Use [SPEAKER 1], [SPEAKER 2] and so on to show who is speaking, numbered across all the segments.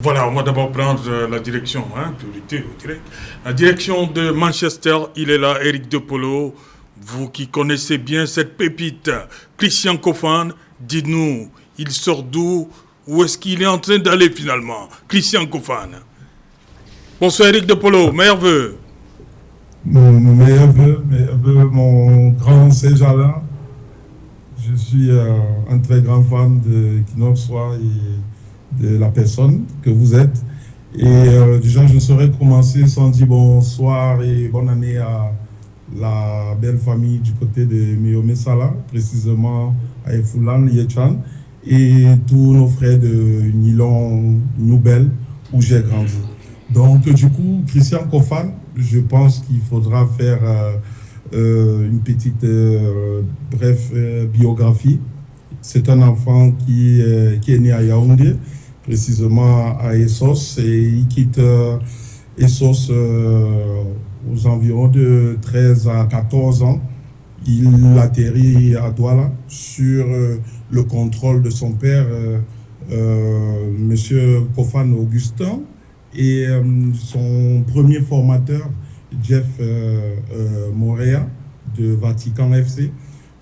[SPEAKER 1] Voilà, on va d'abord prendre la direction, priorité, direct. La direction de Manchester, il est là, Eric De Polo. Vous qui connaissez bien cette pépite, Christian Kofan, dites-nous, il sort d'où? Où est-ce qu'il est en train d'aller finalement? Christian Kofan. Bonsoir Eric De Polo, meilleurs vœux.
[SPEAKER 2] Meilleurs vœux, mon grand Céjalin. Je suis un très grand fan de Equinox Soir et de la personne que vous êtes. Et déjà, je ne saurais commencer sans dire bonsoir et bonne année à la belle famille du côté de Miomé Sala, précisément à Efoulan, Yechan, et tous nos frères de Nilon, Noubel, où j'ai grandi. Donc, du coup, Christian Kofan, je pense qu'il faudra faire une petite bref biographie. C'est un enfant qui est né à Yaoundé, précisément à Essos, et il quitte Essos aux environs de 13 à 14 ans. Il atterrit à Douala sur le contrôle de son père, Monsieur Kofan Augustin, et son premier formateur, Jeff Morea, de Vatican FC.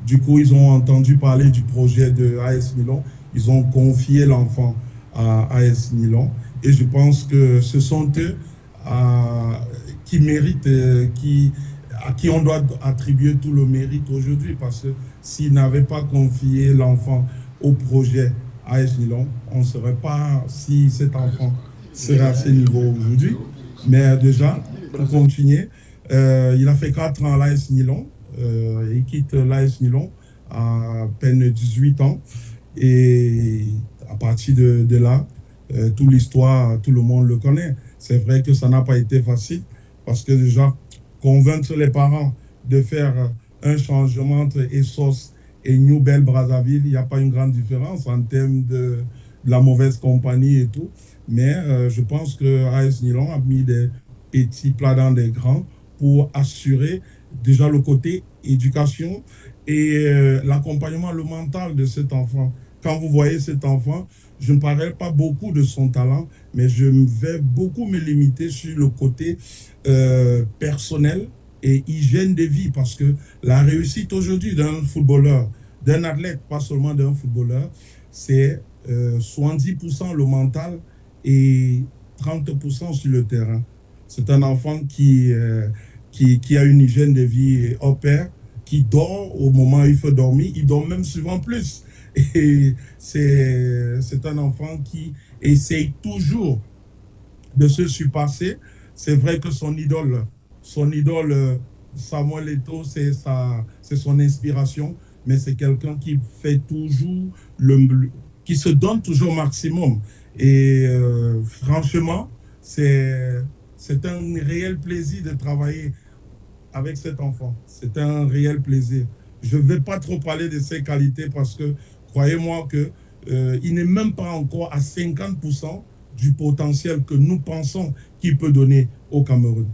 [SPEAKER 2] Du coup, ils ont entendu parler du projet de AS Milan. Ils ont confié l'enfant à AS Milan. Et je pense que ce sont eux qui méritent, à qui on doit attribuer tout le mérite aujourd'hui. Parce que s'ils n'avaient pas confié l'enfant au projet AS Milan, on ne saurait pas si cet enfant serait à ce niveau aujourd'hui. Mais déjà, pour continuer, il a fait 4 ans à l'AS Milan. Il quitte l'AS Milan à peine 18 ans. Et à partir de là, toute l'histoire, tout le monde le connaît. C'est vrai que ça n'a pas été facile parce que déjà, convaincre les parents de faire un changement entre Essos et New Bell Brazzaville, il n'y a pas une grande différence en termes de la mauvaise compagnie et tout. Mais je pense que AS Milan a mis des petits plats dans des grands pour assurer déjà le côté éducation et l'accompagnement, le mental de cet enfant. Quand vous voyez cet enfant, je ne parlerai pas beaucoup de son talent, mais je vais beaucoup me limiter sur le côté personnel et hygiène de vie, parce que la réussite aujourd'hui d'un footballeur, d'un athlète, pas seulement d'un footballeur, c'est 70% le mental et 30% sur le terrain. C'est un enfant qui a une hygiène de vie au pair, qui dort au moment où il faut dormir, il dort même souvent plus. Et c'est un enfant qui essaye toujours de se surpasser. C'est vrai que son idole Samuel Eto'o, c'est son inspiration, mais c'est quelqu'un qui fait toujours qui se donne toujours au maximum. Et franchement, c'est un réel plaisir de travailler avec cet enfant. C'est un réel plaisir. Je ne vais pas trop parler de ses qualités parce que, croyez-moi que il n'est même pas encore à 50% du potentiel que nous pensons qu'il peut donner au Cameroun.